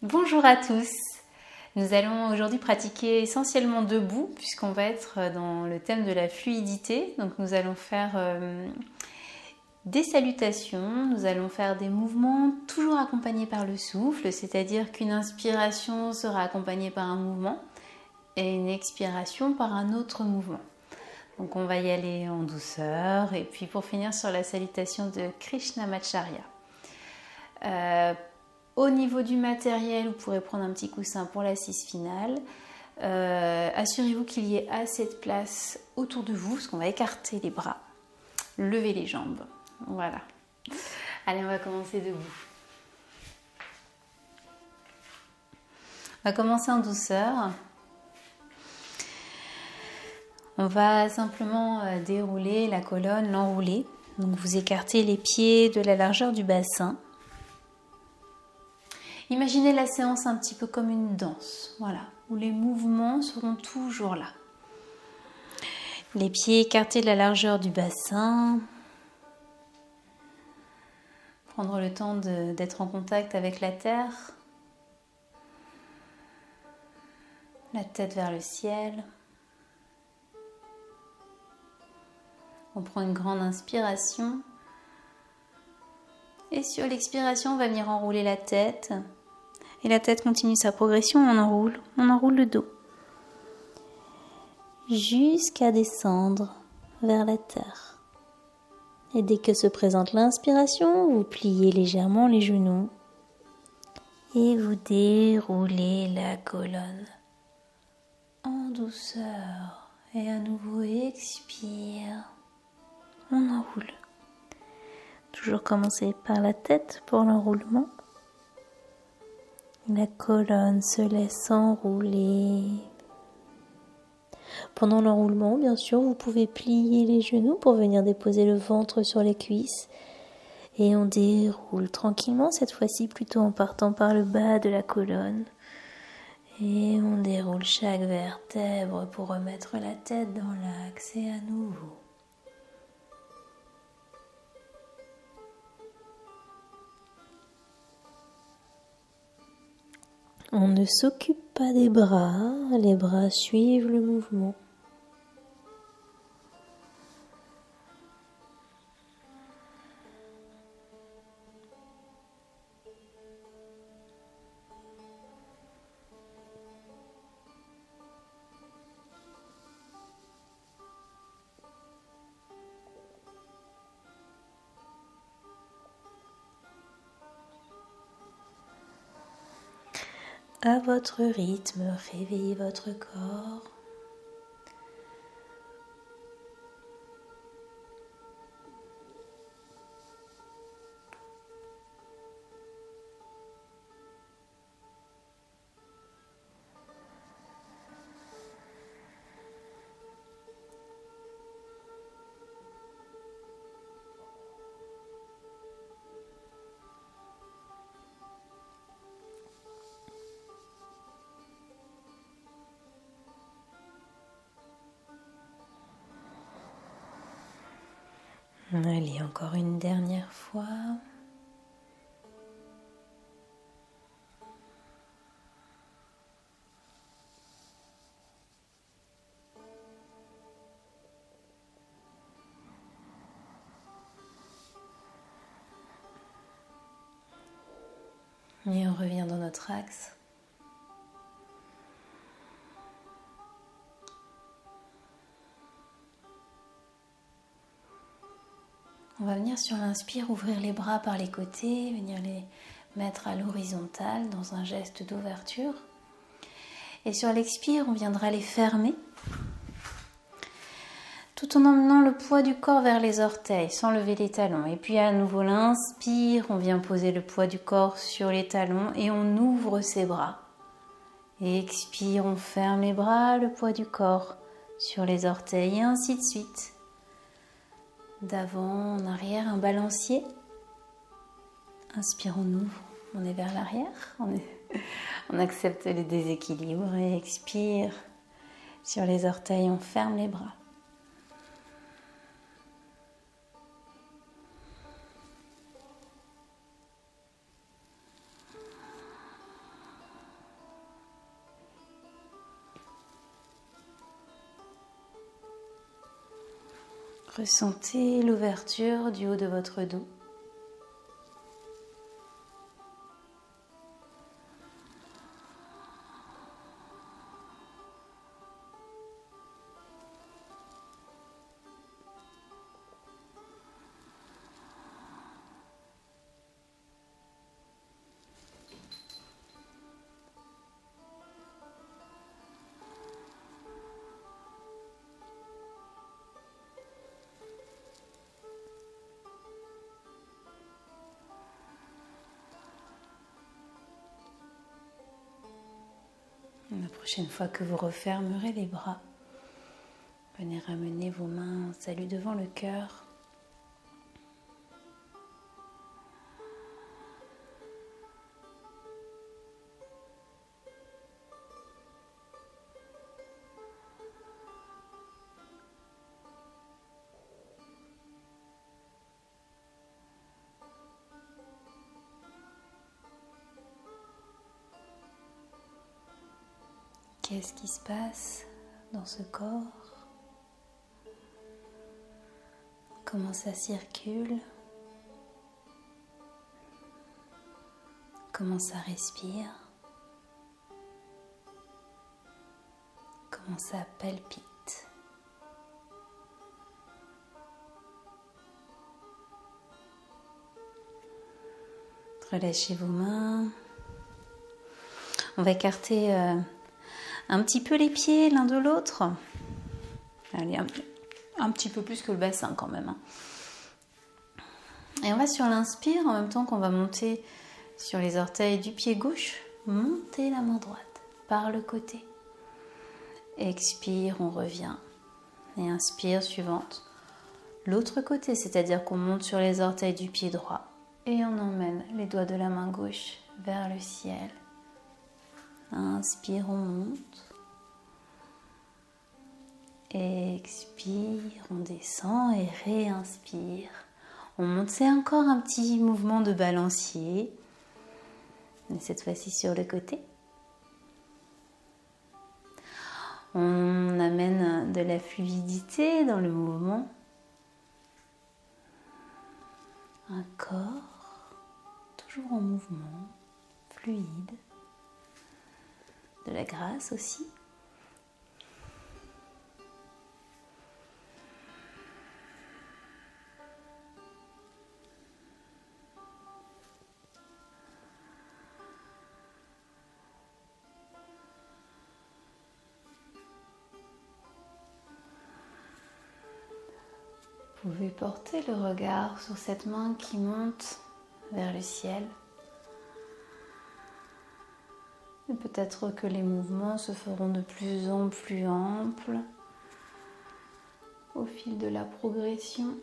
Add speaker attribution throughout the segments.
Speaker 1: Bonjour à tous. Nous allons aujourd'hui pratiquer essentiellement debout puisqu'on va être dans le thème de la fluidité. Donc nous allons faire des salutations, nous allons faire des mouvements toujours accompagnés par le souffle, c'est-à-dire qu'une inspiration sera accompagnée par un mouvement et une expiration par un autre mouvement. Donc on va y aller en douceur et puis pour finir sur la salutation de Krishnamacharya. Au niveau du matériel, vous pourrez prendre un petit coussin pour l'assise finale. Assurez-vous qu'il y ait assez de place autour de vous, parce qu'on va écarter les bras, lever les jambes. Voilà. Allez, on va commencer debout. On va commencer en douceur. On va simplement dérouler la colonne, l'enrouler. Donc vous écartez les pieds de la largeur du bassin. Imaginez la séance un petit peu comme une danse, voilà, où les mouvements seront toujours là. Les pieds écartés de la largeur du bassin. Prendre le temps d'être en contact avec la terre. La tête vers le ciel. On prend une grande inspiration. Et sur l'expiration, on va venir enrouler la tête. Et la tête continue sa progression, on enroule le dos. Jusqu'à descendre vers la terre. Et dès que se présente l'inspiration, vous pliez légèrement les genoux. Et vous déroulez la colonne. En douceur. Et à nouveau, expire. On enroule. Toujours commencer par la tête pour l'enroulement. La colonne se laisse enrouler. Pendant l'enroulement, bien sûr, vous pouvez plier les genoux pour venir déposer le ventre sur les cuisses. Et on déroule tranquillement, cette fois-ci plutôt en partant par le bas de la colonne. Et on déroule chaque vertèbre pour remettre la tête dans l'axe et à nouveau. On ne s'occupe pas des bras, les bras suivent le mouvement. À votre rythme, réveillez votre corps. Allez, encore une dernière fois. Et on revient dans notre axe. On va venir sur l'inspire, ouvrir les bras par les côtés, venir les mettre à l'horizontale dans un geste d'ouverture. Et sur l'expire, on viendra les fermer, tout en emmenant le poids du corps vers les orteils, sans lever les talons. Et puis à nouveau l'inspire, on vient poser le poids du corps sur les talons et on ouvre ses bras. Et expire, on ferme les bras, le poids du corps sur les orteils et ainsi de suite. D'avant en arrière, un balancier. Inspire, on ouvre, on est vers l'arrière, on accepte les déséquilibres et expire. Sur les orteils, on ferme les bras. Ressentez l'ouverture du haut de votre dos. La prochaine fois que vous refermerez les bras, venez ramener vos mains en salut devant le cœur. Qu'est-ce qui se passe dans ce corps? Comment ça circule? Comment ça respire? Comment ça palpite? Relâchez vos mains. On va écarter un petit peu les pieds l'un de l'autre. Allez, un petit peu plus que le bassin quand même. Et on va sur l'inspire, en même temps qu'on va monter sur les orteils du pied gauche, monter la main droite par le côté. Expire, on revient. Et inspire, suivante. L'autre côté, c'est-à-dire qu'on monte sur les orteils du pied droit et on emmène les doigts de la main gauche vers le ciel. Inspire, on monte. Expire, on descend et réinspire. On monte, c'est encore un petit mouvement de balancier. Mais cette fois-ci sur le côté. On amène de la fluidité dans le mouvement. Un corps toujours en mouvement, fluide. De la grâce aussi. Vous pouvez porter le regard sur cette main qui monte vers le ciel. Et peut-être que les mouvements se feront de plus en plus amples au fil de la progression.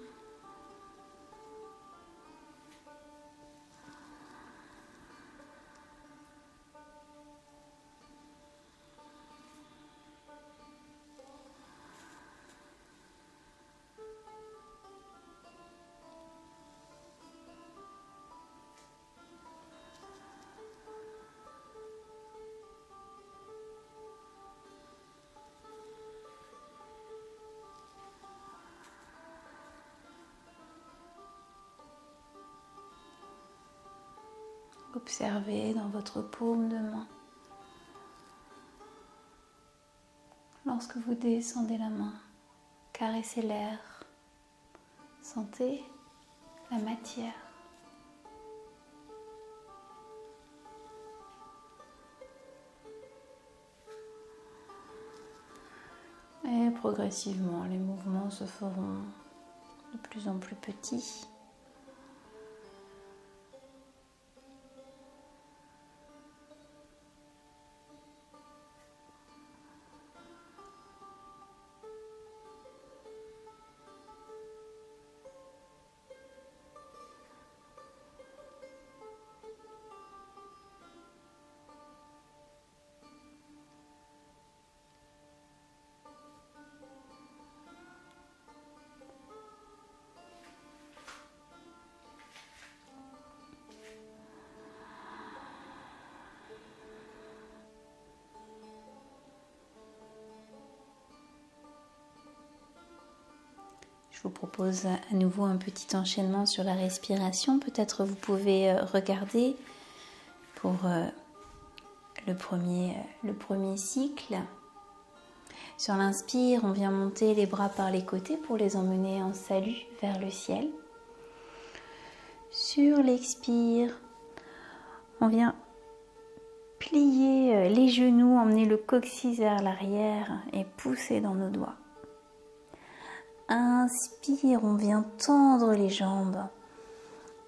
Speaker 1: Observez dans votre paume de main. Lorsque vous descendez la main, caressez l'air. Sentez la matière. Et progressivement, les mouvements se feront de plus en plus petits. Je vous propose à nouveau un petit enchaînement sur la respiration. Peut-être vous pouvez regarder pour le premier cycle. Sur l'inspire, on vient monter les bras par les côtés pour les emmener en salut vers le ciel. Sur l'expire, on vient plier les genoux, emmener le coccyx vers l'arrière et pousser dans nos doigts. Inspire, on vient tendre les jambes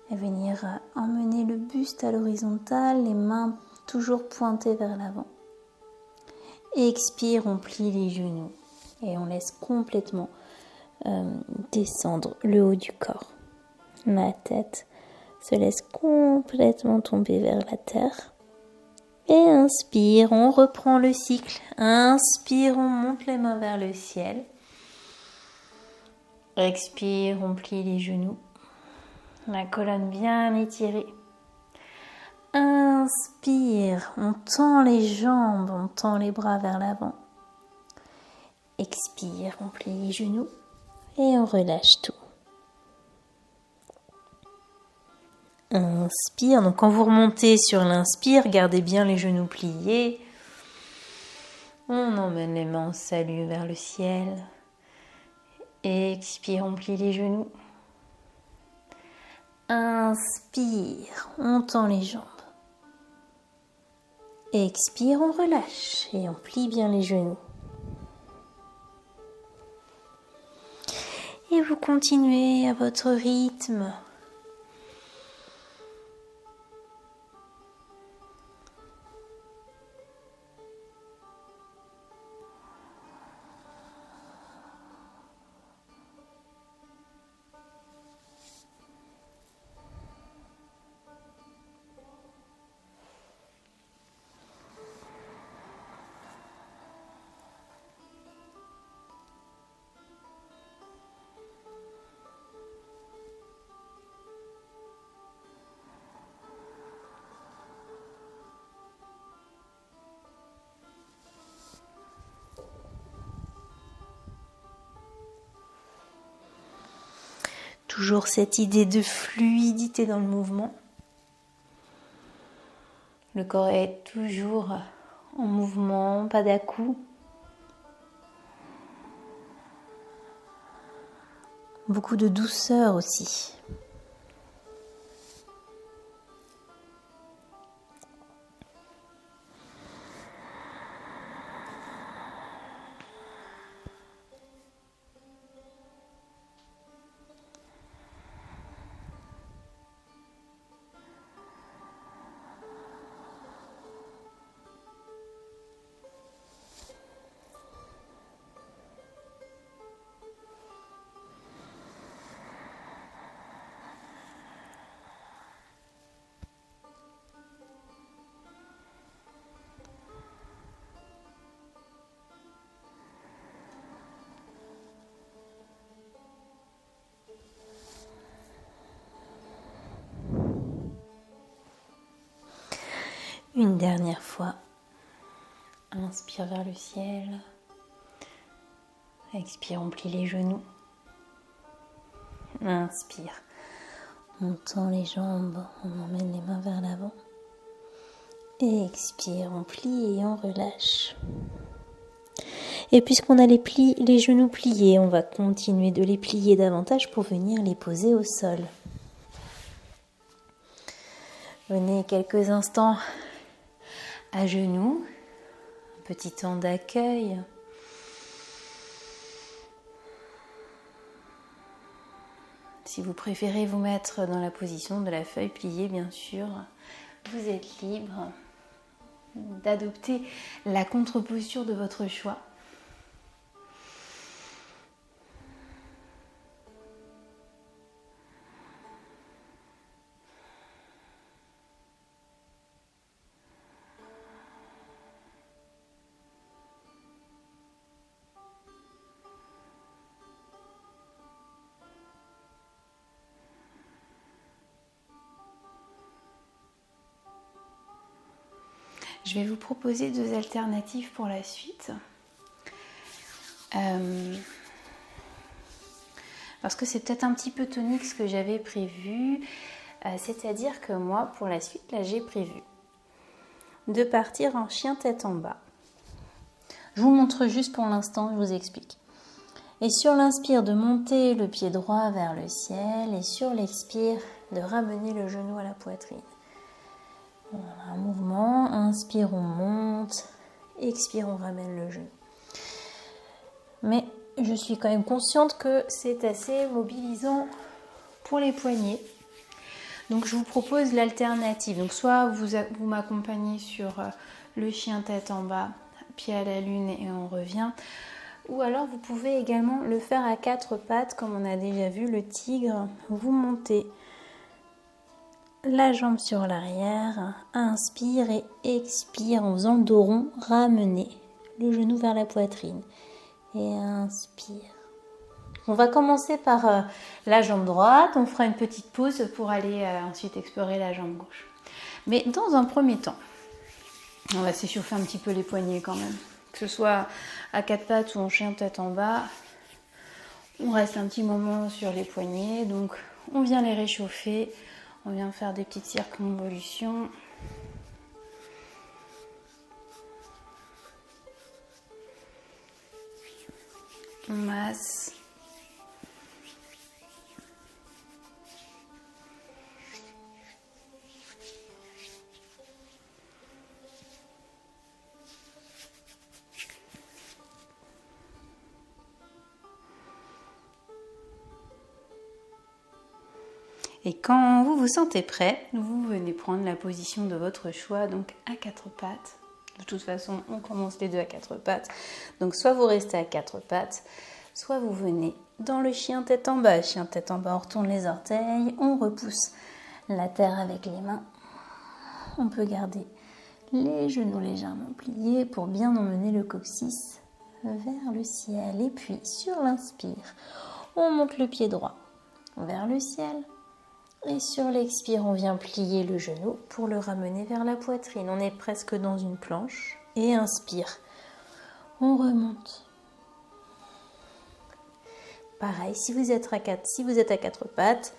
Speaker 1: et venir emmener le buste à l'horizontale, les mains toujours pointées vers l'avant. Expire, on plie les genoux et on laisse complètement descendre le haut du corps. La tête se laisse complètement tomber vers la terre. Et inspire, on reprend le cycle. Inspire, on monte les mains vers le ciel. Expire, on plie les genoux. La colonne bien étirée. Inspire, on tend les jambes, on tend les bras vers l'avant. Expire, on plie les genoux et on relâche tout. Inspire, donc quand vous remontez sur l'inspire, gardez bien les genoux pliés. On emmène les mains en salut vers le ciel. Expire, on plie les genoux. Inspire, on tend les jambes. Expire, on relâche et on plie bien les genoux. Et vous continuez à votre rythme. Toujours cette idée de fluidité dans le mouvement. Le corps est toujours en mouvement, pas d'à-coups. Beaucoup de douceur aussi. Une dernière fois. Inspire vers le ciel. Expire, on plie les genoux. Inspire. On tend les jambes, on emmène les mains vers l'avant. Et expire, on plie et on relâche. Et puisqu'on a les genoux pliés, on va continuer de les plier davantage pour venir les poser au sol. Venez quelques instants à genoux, un petit temps d'accueil. Si vous préférez vous mettre dans la position de la feuille pliée, bien sûr, vous êtes libre d'adopter la contre-posture de votre choix. Je vais vous proposer 2 alternatives pour la suite. parce que c'est peut-être un petit peu tonique ce que j'avais prévu. C'est-à-dire que moi, pour la suite, là, j'ai prévu de partir en chien tête en bas. Je vous montre juste pour l'instant, je vous explique. Et sur l'inspire, de monter le pied droit vers le ciel. Et sur l'expire, de ramener le genou à la poitrine. Voilà, un mouvement. Inspire, on monte. Expire, on ramène le genou. Mais je suis quand même consciente que c'est assez mobilisant pour les poignets. Donc je vous propose l'alternative. Donc soit vous m'accompagnez sur le chien tête en bas, pied à la lune et on revient. Ou alors vous pouvez également le faire à quatre pattes comme on a déjà vu le tigre. Vous montez la jambe sur l'arrière, inspire et expire en faisant le dos rond, ramenez le genou vers la poitrine et inspire. On va commencer par la jambe droite, on fera une petite pause pour aller ensuite explorer la jambe gauche. Mais dans un premier temps, on va s'échauffer un petit peu les poignets quand même. Que ce soit à quatre pattes ou en chien tête en bas, on reste un petit moment sur les poignets, donc on vient les réchauffer, on vient faire des petites circonvolutions. On masse. Et quand vous vous sentez prêt, vous venez prendre la position de votre choix, donc à quatre pattes. De toute façon, on commence les deux à quatre pattes. Donc soit vous restez à quatre pattes, soit vous venez dans le chien tête en bas. Chien tête en bas, on retourne les orteils, on repousse la terre avec les mains. On peut garder les genoux légèrement pliés pour bien emmener le coccyx vers le ciel. Et puis sur l'inspire, on monte le pied droit vers le ciel. Et sur l'expire, on vient plier le genou pour le ramener vers la poitrine. On est presque dans une planche. Et inspire. On remonte. Pareil, si vous êtes à quatre pattes,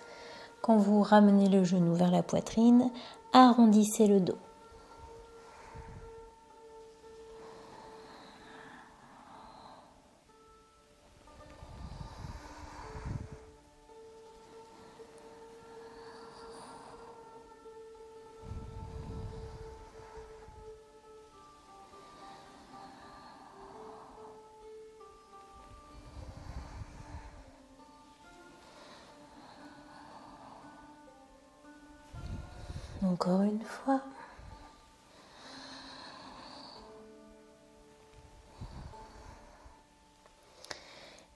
Speaker 1: quand vous ramenez le genou vers la poitrine, arrondissez le dos. Encore une fois.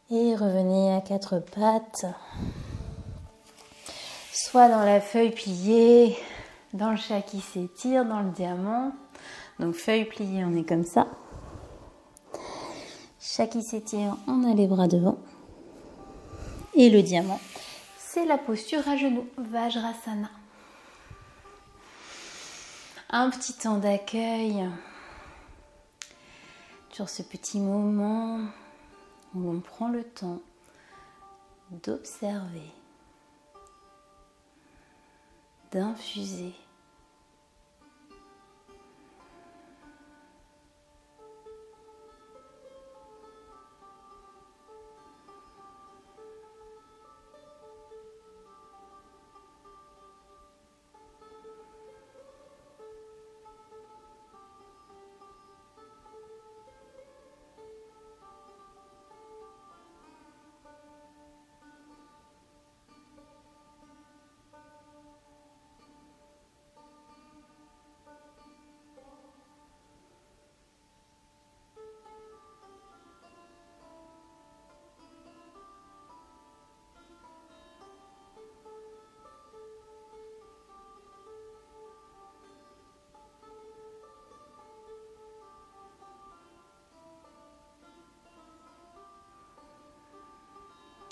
Speaker 1: Et revenez à quatre pattes. Soit dans la feuille pliée, dans le chat qui s'étire, dans le diamant. Donc feuille pliée, on est comme ça. Chat qui s'étire, on a les bras devant. Et le diamant, c'est la posture à genoux, Vajrasana. Un petit temps d'accueil sur ce petit moment où on prend le temps d'observer, d'infuser.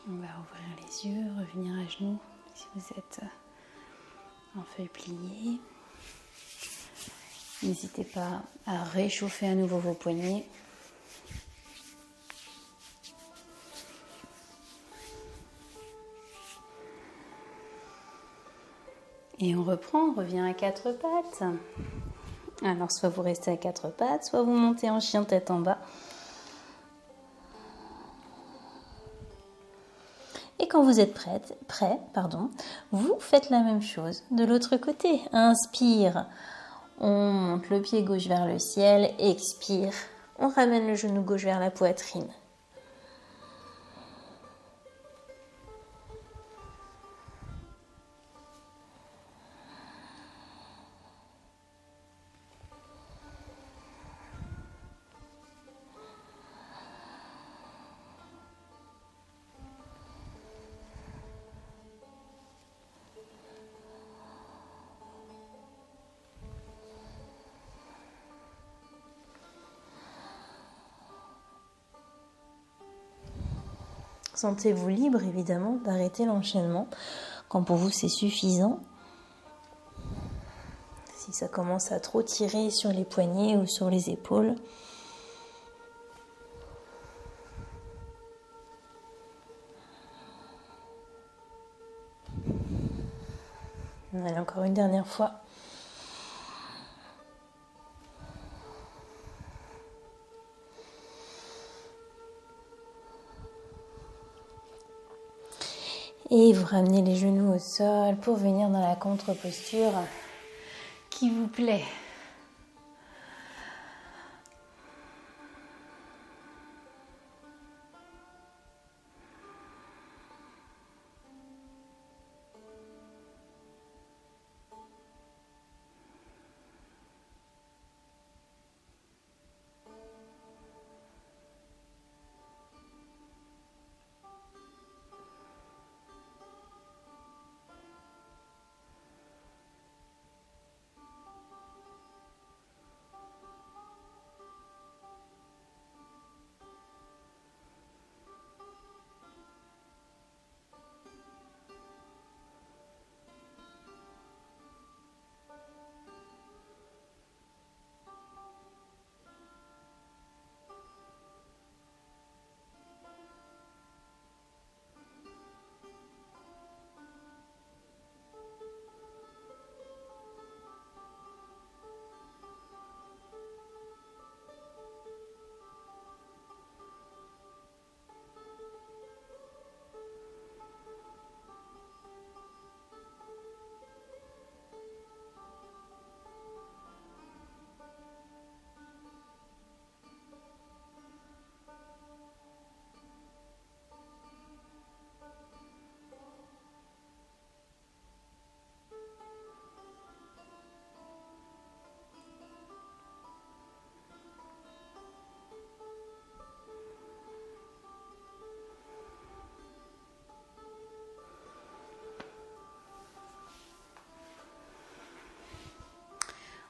Speaker 1: On va ouvrir les yeux, revenir à genoux si vous êtes en feuille pliée. N'hésitez pas à réchauffer à nouveau vos poignets. Et on reprend, on revient à quatre pattes. Alors soit vous restez à quatre pattes, soit vous montez en chien tête en bas. Et quand vous êtes prêt, vous faites la même chose de l'autre côté. Inspire, on monte le pied gauche vers le ciel. Expire, on ramène le genou gauche vers la poitrine. Sentez-vous libre évidemment d'arrêter l'enchaînement quand pour vous c'est suffisant. Si ça commence à trop tirer sur les poignets ou sur les épaules. Allez, encore une dernière fois. Et vous ramenez les genoux au sol pour venir dans la contre-posture qui vous plaît.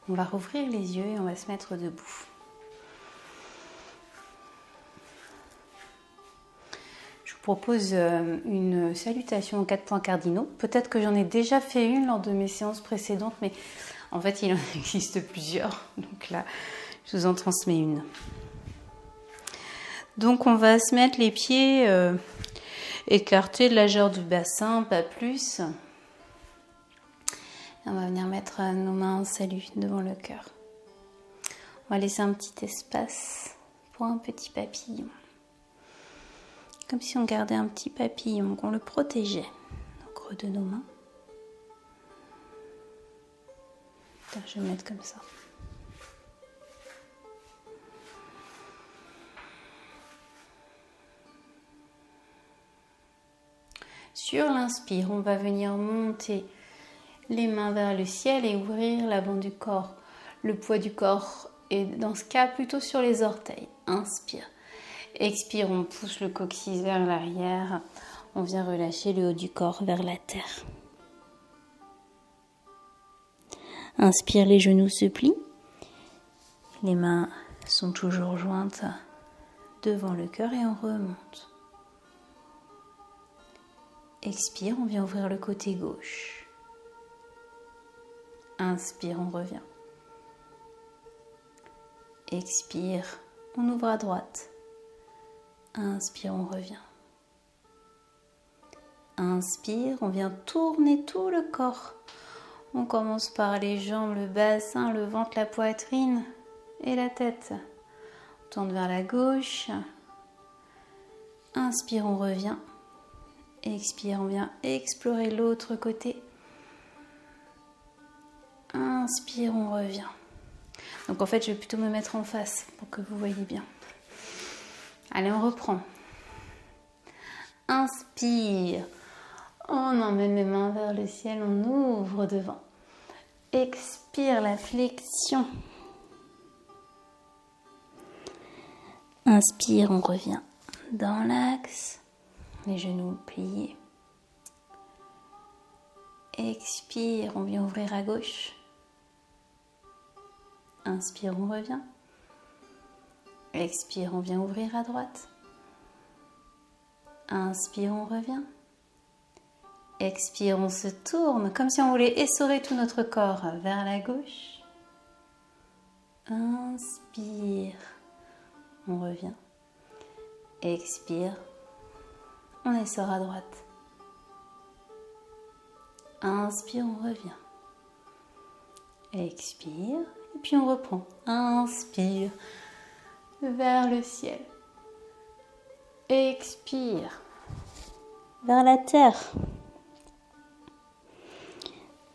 Speaker 1: On va rouvrir les yeux et on va se mettre debout. Je vous propose une salutation aux 4 points cardinaux. Peut-être que j'en ai déjà fait une lors de mes séances précédentes, mais en fait, il en existe plusieurs. Donc là, je vous en transmets une. Donc, on va se mettre les pieds écartés de la largeur du bassin, pas plus. On va venir mettre nos mains en salut devant le cœur. On va laisser un petit espace pour un petit papillon. Comme si on gardait un petit papillon, qu'on le protégeait au creux de nos mains. Je vais le mettre comme ça. Sur l'inspire, on va venir monter les mains vers le ciel et ouvrir l'avant du corps. Le poids du corps est dans ce cas plutôt sur les orteils. Inspire. Expire, on pousse le coccyx vers l'arrière. On vient relâcher le haut du corps vers la terre. Inspire, les genoux se plient. Les mains sont toujours jointes devant le cœur et on remonte. Expire, on vient ouvrir le côté gauche. Inspire, on revient. Expire, on ouvre à droite. Inspire, on revient. Inspire, on vient tourner tout le corps On commence par les jambes, le bassin, le ventre, la poitrine et la tête. On tourne vers la gauche. Inspire, on revient. Expire, on vient explorer l'autre côté. Inspire, on revient. Donc en fait, je vais plutôt me mettre en face pour que vous voyez bien. Allez, on reprend. Inspire. On emmène les mains vers le ciel, on ouvre devant. Expire, la flexion. Inspire, on revient dans l'axe. Les genoux pliés. Expire, on vient ouvrir à gauche. Inspire, on revient. Expire, on vient ouvrir à droite. Inspire, on revient. Expire, on se tourne comme si on voulait essorer tout notre corps vers la gauche. Inspire, on revient. Expire, on essore à droite. Inspire, on revient. Expire, et puis on reprend. Inspire, vers le ciel. Expire, vers la terre.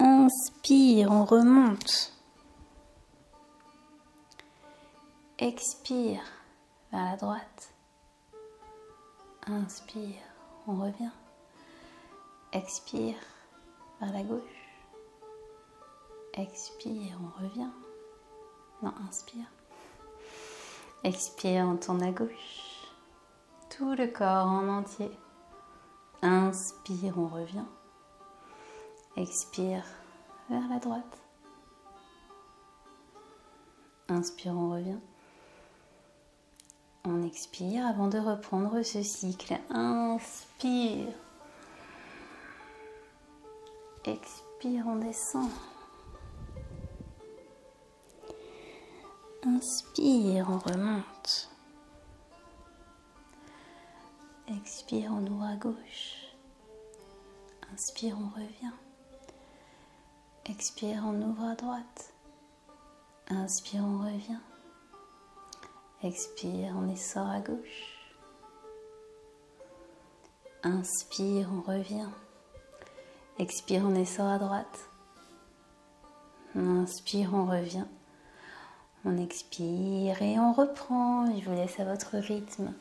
Speaker 1: Inspire, on remonte. Expire, vers la droite. Inspire, on revient. Expire, vers la gauche. Expire, on revient. Non, inspire. Expire, on tourne à gauche. Tout le corps en entier. Inspire, on revient. Expire, vers la droite. Inspire, on revient. On expire avant de reprendre ce cycle. Inspire. Expire, on descend. Inspire, on remonte. Expire, on ouvre à gauche. Inspire, on revient. Expire, on ouvre à droite. Inspire, on revient. Expire, on essore à gauche. Inspire, on revient. Expire, on essore à droite. Inspire, on revient. On expire et on reprend. Je vous laisse à votre rythme.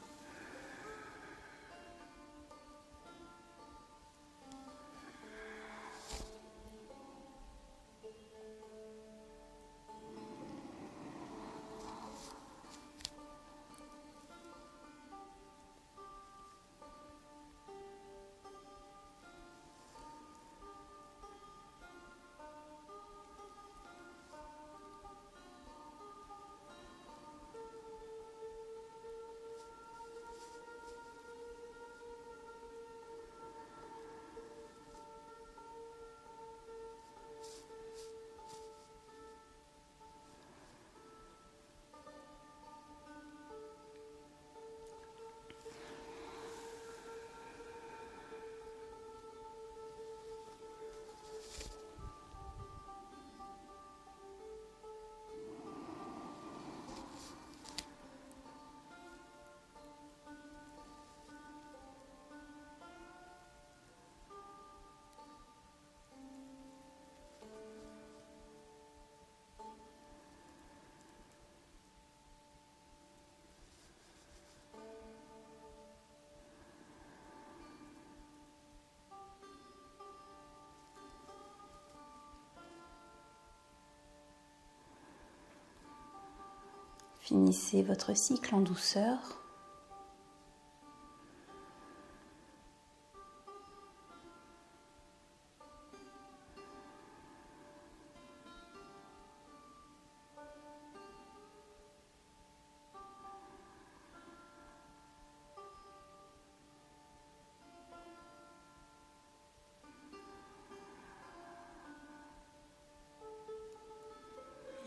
Speaker 1: Finissez votre cycle en douceur.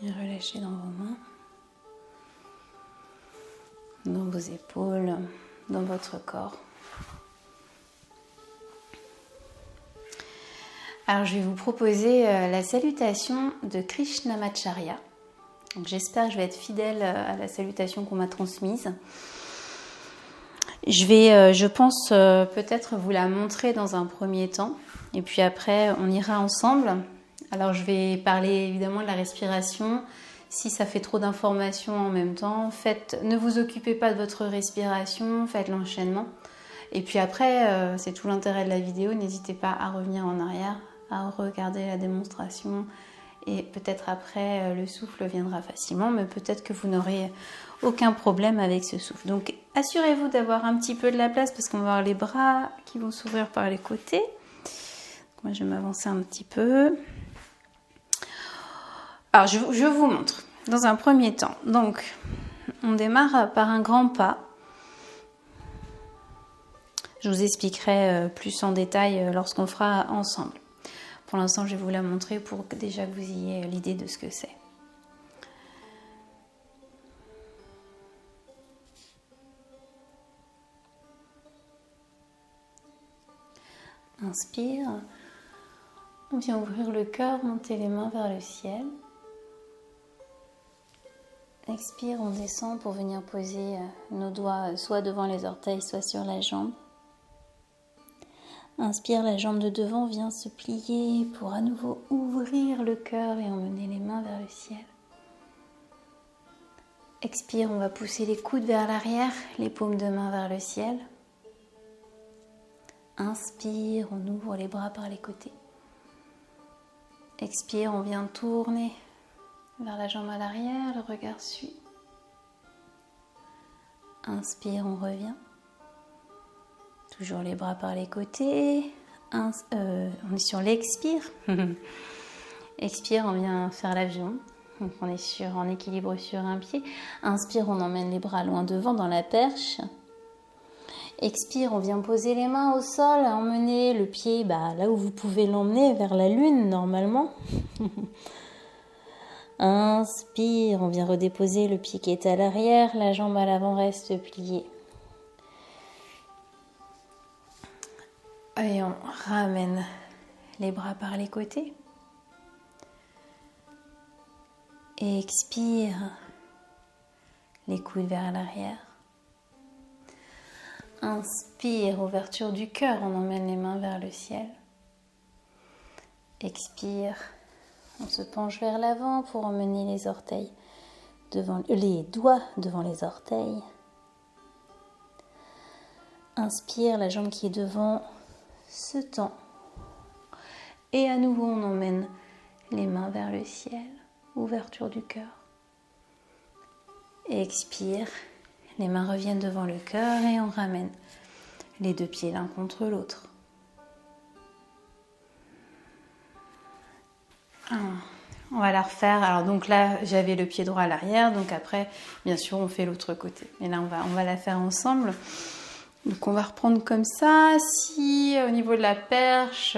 Speaker 1: Et relâchez dans vos mains, dans vos épaules, dans votre corps. Alors je vais vous proposer la salutation de Krishnamacharya. Donc j'espère que je vais être fidèle à la salutation qu'on m'a transmise. Je vais, je pense, peut-être vous la montrer dans un premier temps. Et puis après, on ira ensemble. Alors je vais parler évidemment de la respiration. Si ça fait trop d'informations en même temps, ne vous occupez pas de votre respiration, faites l'enchaînement. Et puis après, c'est tout l'intérêt de la vidéo. N'hésitez pas à revenir en arrière, à regarder la démonstration. Et peut-être après, le souffle viendra facilement, mais peut-être que vous n'aurez aucun problème avec ce souffle. Donc, assurez-vous d'avoir un petit peu de la place parce qu'on va avoir les bras qui vont s'ouvrir par les côtés. Donc, moi, je vais m'avancer un petit peu. Alors, je vous montre dans un premier temps. Donc, on démarre par un grand pas. Je vous expliquerai plus en détail lorsqu'on fera ensemble. Pour l'instant, je vais vous la montrer pour que déjà vous ayez l'idée de ce que c'est. Inspire. On vient ouvrir le cœur, monter les mains vers le ciel. Expire, on descend pour venir poser nos doigts soit devant les orteils, soit sur la jambe. Inspire, la jambe de devant vient se plier pour à nouveau ouvrir le cœur et emmener les mains vers le ciel. Expire, on va pousser les coudes vers l'arrière, les paumes de main vers le ciel. Inspire, on ouvre les bras par les côtés. Expire, on vient tourner vers la jambe à l'arrière, le regard suit. Inspire, on revient. Toujours les bras par les côtés. On est sur l'expire. Expire, on vient faire l'avion. Donc on est en équilibre sur un pied. Inspire, on emmène les bras loin devant dans la perche. Expire, on vient poser les mains au sol, emmener le pied là où vous pouvez l'emmener, vers la lune normalement. Inspire, on vient redéposer le pied qui est à l'arrière, la jambe à l'avant reste pliée. Et on ramène les bras par les côtés. Et expire, les coudes vers l'arrière. Inspire, ouverture du cœur, on emmène les mains vers le ciel. Expire, on se penche vers l'avant pour emmener les doigts devant les orteils. Inspire, la jambe qui est devant se tend. Et à nouveau, on emmène les mains vers le ciel, ouverture du cœur. Expire, les mains reviennent devant le cœur et on ramène les deux pieds l'un contre l'autre. On va la refaire. Alors donc là, j'avais le pied droit à l'arrière, donc après, bien sûr, on fait l'autre côté. Et là, on va la faire ensemble. Donc on va reprendre comme ça. Si au niveau de la perche,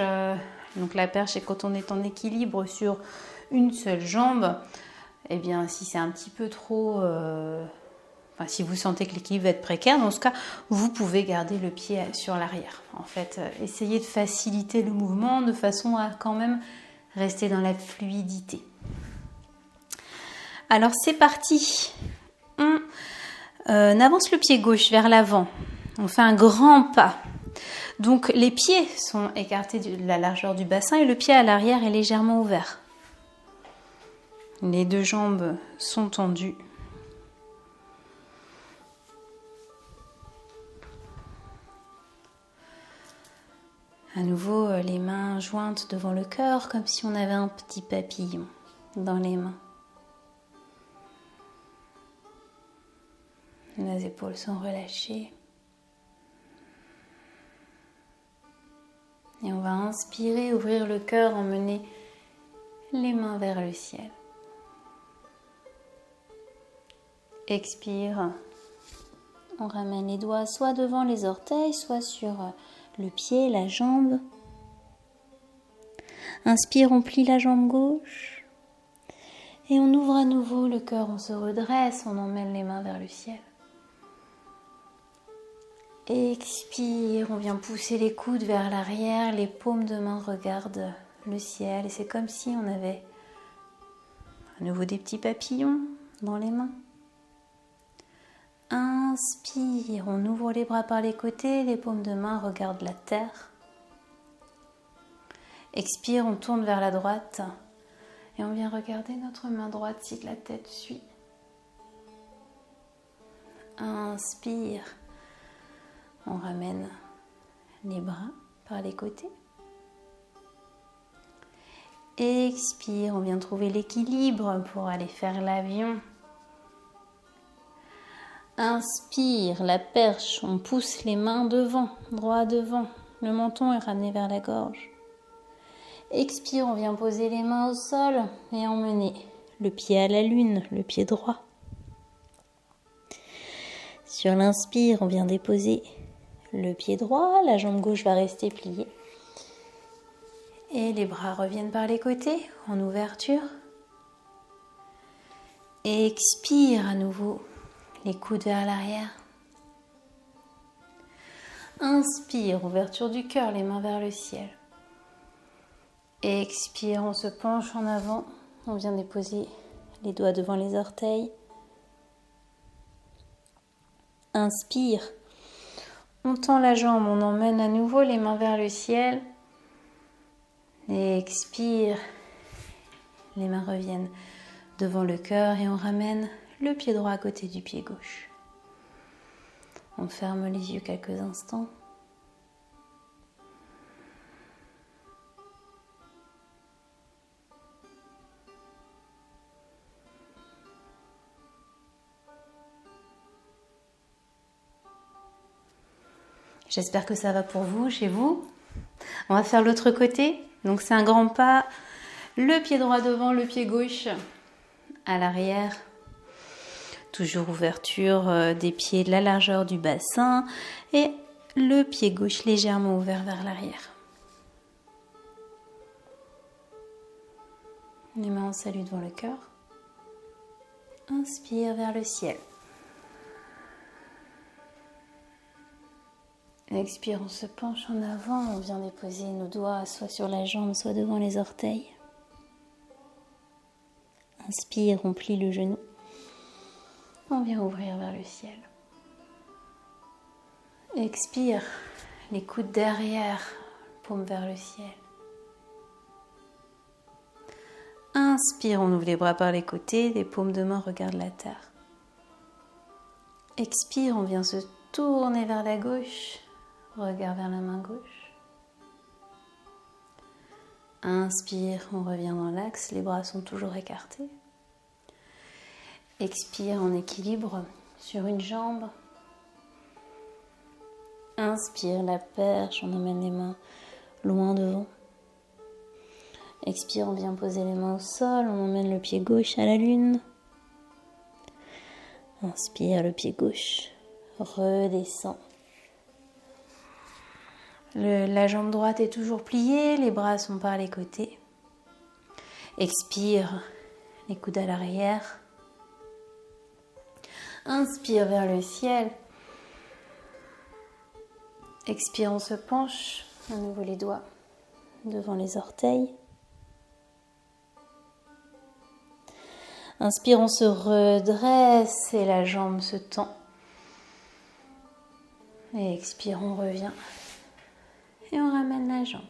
Speaker 1: donc la perche c'est quand on est en équilibre sur une seule jambe, eh bien si c'est un petit peu trop, si vous sentez que l'équilibre va être précaire, dans ce cas vous pouvez garder le pied sur l'arrière. En fait, essayez de faciliter le mouvement de façon à quand même rester dans la fluidité. Alors c'est parti. On avance le pied gauche vers l'avant. On fait un grand pas. Donc les pieds sont écartés de la largeur du bassin et le pied à l'arrière est légèrement ouvert. Les deux jambes sont tendues. À nouveau, les mains jointes devant le cœur comme si on avait un petit papillon dans les mains. Les épaules sont relâchées. Et on va inspirer, ouvrir le cœur, emmener les mains vers le ciel. Expire. On ramène les doigts soit devant les orteils, soit sur le pied, la jambe. Inspire, on plie la jambe gauche. Et on ouvre à nouveau le cœur, on se redresse, on emmène les mains vers le ciel. Expire, on vient pousser les coudes vers l'arrière, les paumes de main regardent le ciel. Et c'est comme si on avait à nouveau des petits papillons dans les mains. Inspire, on ouvre les bras par les côtés, les paumes de main regardent la terre. Expire, on tourne vers la droite et on vient regarder notre main droite si la tête suit. Inspire, on ramène les bras par les côtés. Expire, on vient trouver l'équilibre pour aller faire l'avion. Inspire, la perche, on pousse les mains devant, droit devant. Le menton est ramené vers la gorge. Expire, on vient poser les mains au sol et emmener le pied à la lune, le pied droit. Sur l'inspire, on vient déposer le pied droit, la jambe gauche va rester pliée. Et les bras reviennent par les côtés en ouverture. Expire à nouveau, les coudes vers l'arrière. Inspire, ouverture du cœur, les mains vers le ciel. Expire, on se penche en avant. On vient déposer les doigts devant les orteils. Inspire, on tend la jambe, on emmène à nouveau les mains vers le ciel. Expire, les mains reviennent devant le cœur et on ramène le pied droit à côté du pied gauche. On ferme les yeux quelques instants. J'espère que ça va pour vous, chez vous. On va faire l'autre côté. Donc c'est un grand pas, le pied droit devant, le pied gauche à l'arrière. Toujours ouverture des pieds de la largeur du bassin et le pied gauche légèrement ouvert vers l'arrière. Les mains en salut devant le cœur. Inspire vers le ciel. Expire, on se penche en avant, on vient déposer nos doigts soit sur la jambe, soit devant les orteils. Inspire, on plie le genou. On vient ouvrir vers le ciel. Expire, les coudes derrière, paume vers le ciel. Inspire, on ouvre les bras par les côtés, les paumes de main regardent la terre. Expire, on vient se tourner vers la gauche, regard vers la main gauche. Inspire, on revient dans l'axe, les bras sont toujours écartés. Expire en équilibre sur une jambe. Inspire, la perche, on emmène les mains loin devant. Expire, on vient poser les mains au sol, on emmène le pied gauche à la lune. Inspire, le pied gauche redescend. La jambe droite est toujours pliée, les bras sont par les côtés. Expire, les coudes à l'arrière. Inspire vers le ciel. Expire, on se penche. À nouveau les doigts devant les orteils. Inspire, on se redresse et la jambe se tend. Et expire, on revient. Et on ramène la jambe.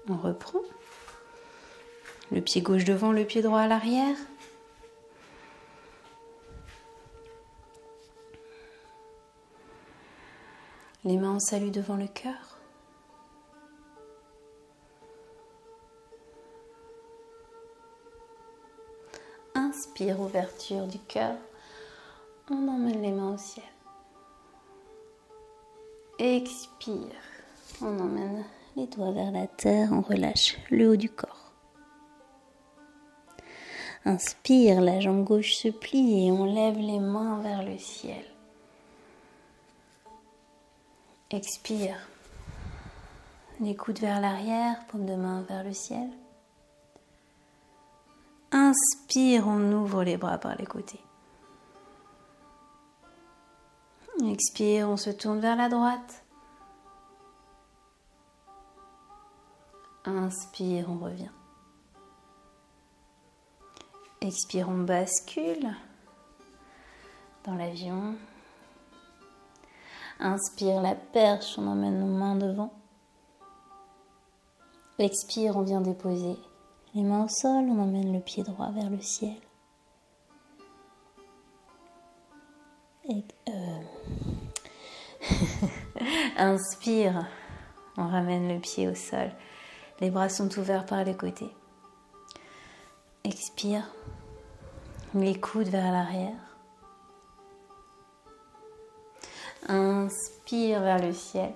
Speaker 1: On reprend. Le pied gauche devant, le pied droit à l'arrière. Les mains en salut devant le cœur. Inspire, ouverture du cœur. On emmène les mains au ciel. Expire. On emmène les doigts vers la terre. On relâche le haut du corps. Inspire, la jambe gauche se plie et on lève les mains vers le ciel. Expire. Les coudes vers l'arrière, paume de main vers le ciel. Inspire, on ouvre les bras par les côtés. Expire, on se tourne vers la droite. Inspire, on revient. Expire, on bascule dans l'avion. Inspire, la perche, on emmène nos mains devant. Expire, on vient déposer les mains au sol, on emmène le pied droit vers le ciel. Inspire, on ramène le pied au sol. Les bras sont ouverts par les côtés. Expire, les coudes vers l'arrière. Inspire vers le ciel.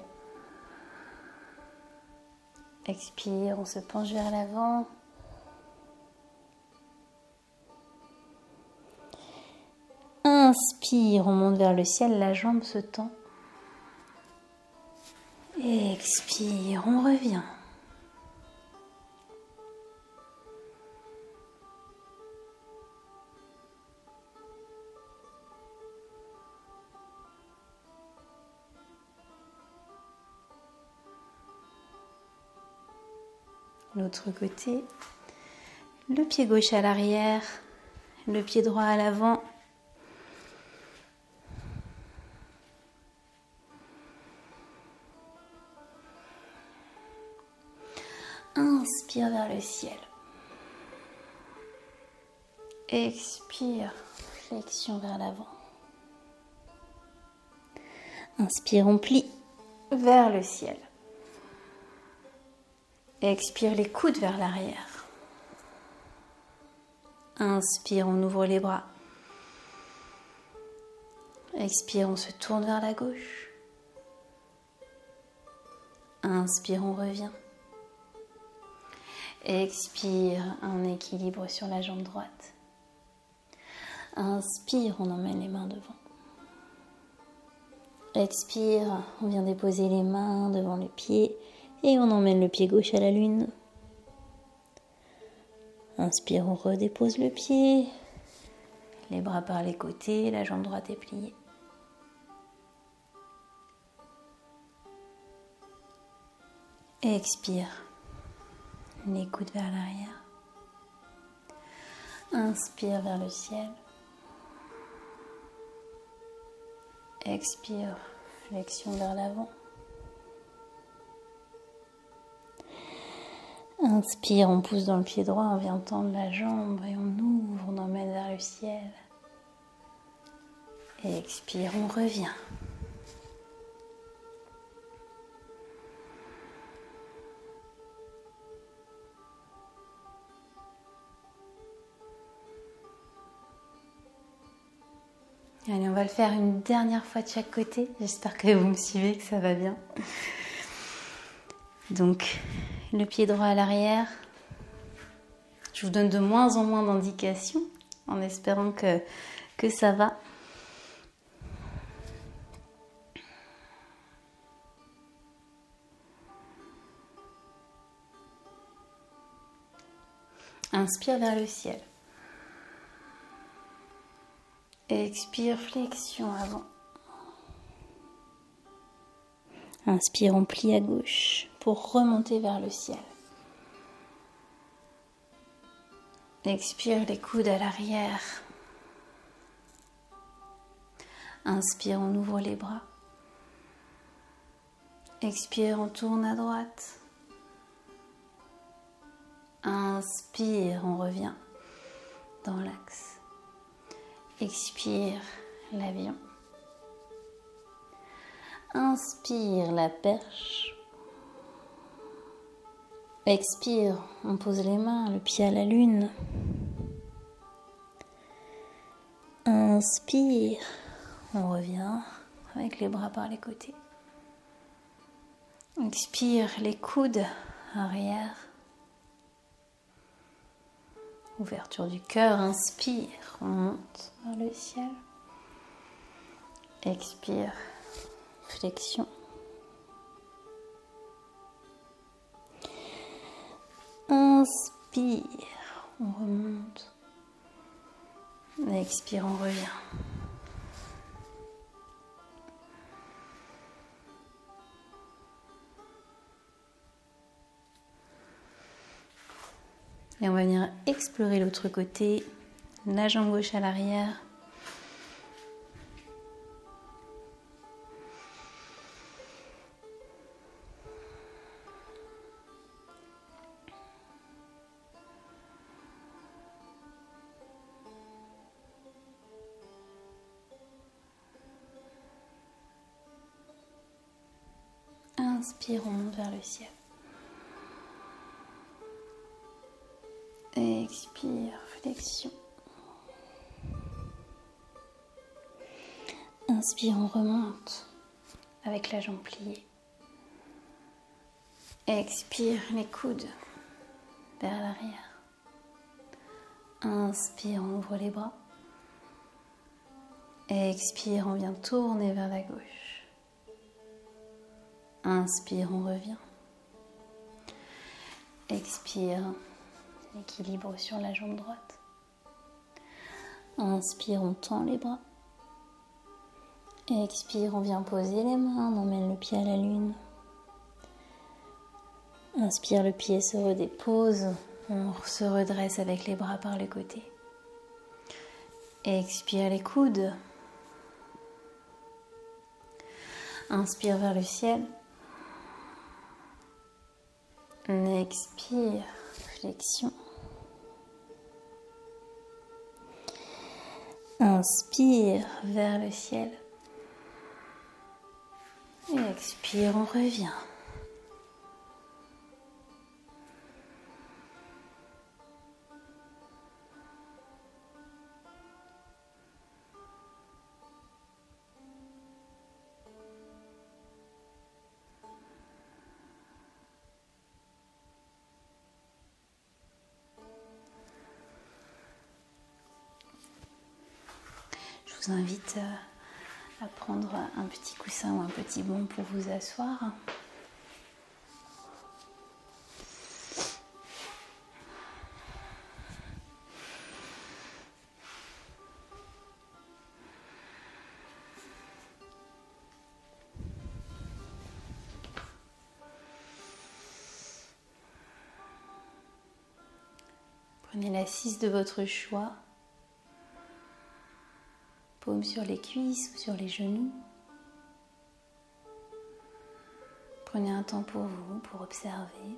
Speaker 1: Expire, on se penche vers l'avant. Inspire, on monte vers le ciel, la jambe se tend. Expire, on revient. L'autre côté, le pied gauche à l'arrière, le pied droit à l'avant. Inspire vers le ciel. Expire, flexion vers l'avant. Inspire, on plie vers le ciel. Expire, les coudes vers l'arrière. Inspire, on ouvre les bras. Expire, on se tourne vers la gauche. Inspire, on revient. Expire, on équilibre sur la jambe droite. Inspire, on emmène les mains devant. Expire, on vient déposer les mains devant le pied et on emmène le pied gauche à la lune. Inspire, on redépose le pied, les bras par les côtés, la jambe droite est pliée. Expire, les coudes vers l'arrière. Inspire vers le ciel. Expire, flexion vers l'avant. Inspire, on pousse dans le pied droit, on vient tendre la jambe et on ouvre, on emmène vers le ciel. Expire, on revient. Allez, on va le faire une dernière fois de chaque côté. J'espère que vous me suivez, que ça va bien. Donc, le pied droit à l'arrière. Je vous donne de moins en moins d'indications en espérant que ça va. Inspire vers le ciel. Expire, flexion avant. Inspire, on plie à gauche pour remonter vers le ciel. Expire, les coudes à l'arrière. Inspire, on ouvre les bras. Expire, on tourne à droite. Inspire, on revient dans l'axe. Expire, l'avion. Inspire, la perche. Expire, on pose les mains, le pied à la lune. Inspire, on revient avec les bras par les côtés. Expire, les coudes arrière. Ouverture du cœur, inspire, on monte vers le ciel. Expire, flexion. inspire, on remonte. Expire, on revient. Et on va venir explorer l'autre côté, la jambe gauche à l'arrière. Inspire, on monte vers le ciel. Expire, flexion. Inspire, on remonte avec la jambe pliée. Expire, les coudes vers l'arrière. Inspire, on ouvre les bras. Expire, on vient tourner vers la gauche. Inspire, on revient. Expire, équilibre sur la jambe droite. Inspire, on tend les bras. Expire, on vient poser les mains, on emmène le pied à la lune. Inspire, le pied se redépose, on se redresse avec les bras par le côté. Expire, les coudes. Inspire vers le ciel. Expire, flexion. Inspire vers le ciel. Et expire, on revient. Je vous invite à prendre un petit coussin ou un petit banc pour vous asseoir. Prenez l'assise de votre choix. Paume sur les cuisses ou sur les genoux. Prenez un temps pour vous, pour observer.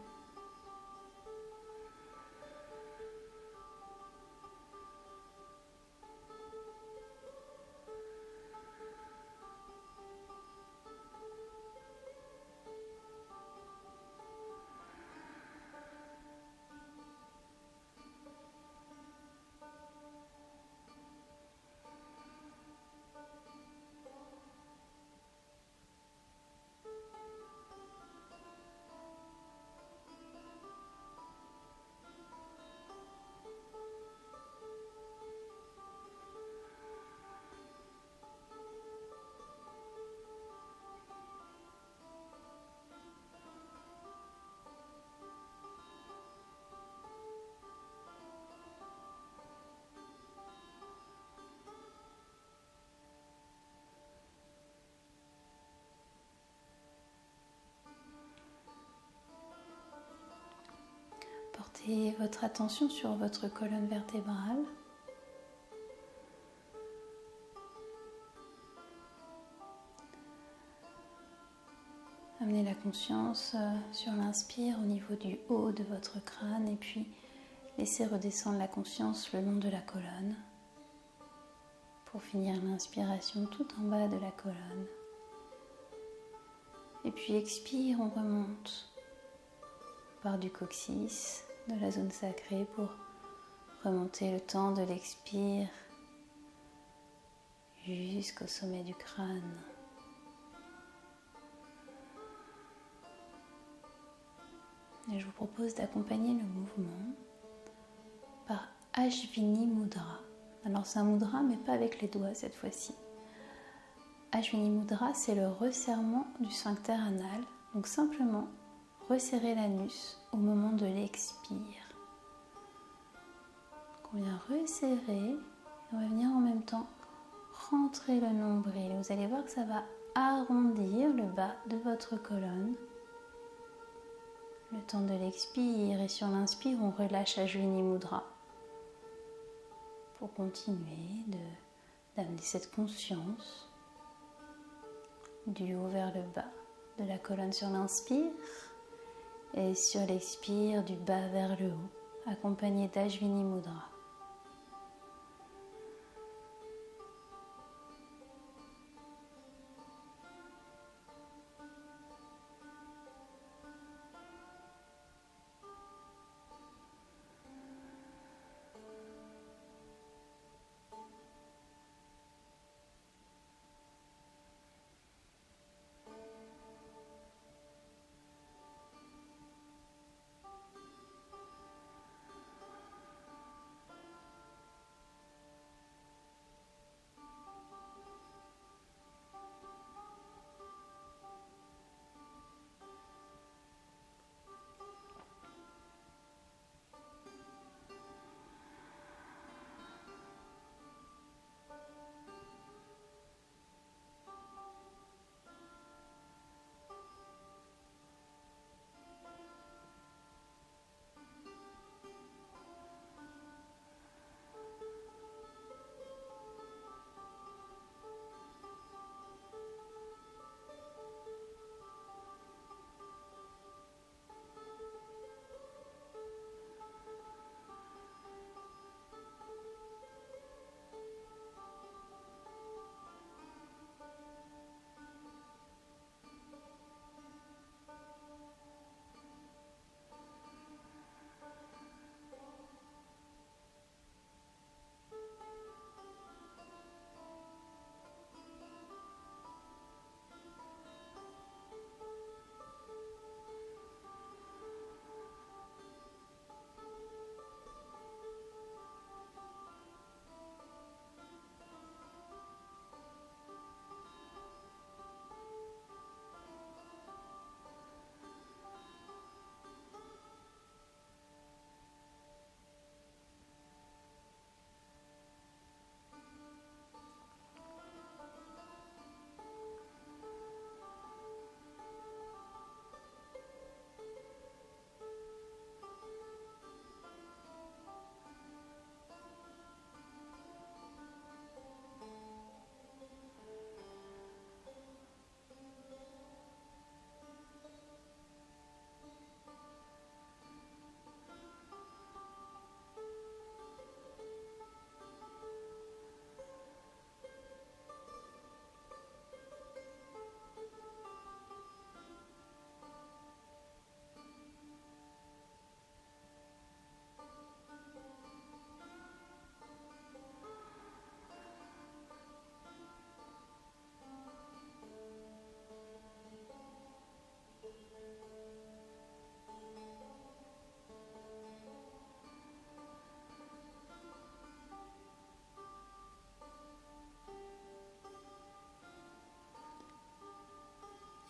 Speaker 1: Portez votre attention sur votre colonne vertébrale. Amenez la conscience sur l'inspire au niveau du haut de votre crâne et puis laissez redescendre la conscience le long de la colonne pour finir l'inspiration tout en bas de la colonne. Et puis expire, on remonte par du coccyx, de la zone sacrée pour remonter le temps de l'expire jusqu'au sommet du crâne. Et je vous propose d'accompagner le mouvement par Ashvini Mudra. Alors c'est un mudra mais pas avec les doigts cette fois-ci. Ashvini Mudra, c'est le resserrement du sphincter anal. Donc simplement resserrer l'anus au moment de l'expire. On vient resserrer. On va venir en même temps rentrer le nombril. Vous allez voir que ça va arrondir le bas de votre colonne. Le temps de l'expire et sur l'inspire, on relâche Ajvini Mudra pour continuer d'amener cette conscience du haut vers le bas de la colonne sur l'inspire et sur l'expire du bas vers le haut, accompagné d'Ajvini Mudra.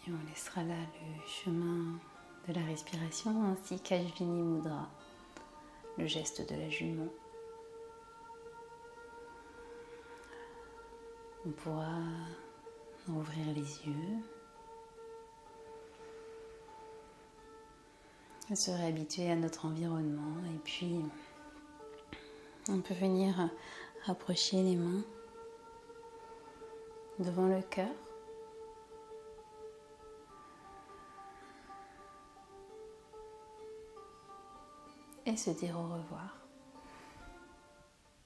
Speaker 1: Et on laissera là le chemin de la respiration ainsi qu'Ajvini Mudra, le geste de la jument. On pourra ouvrir les yeux, se réhabituer à notre environnement et puis on peut venir rapprocher les mains devant le cœur. Et se dire au revoir.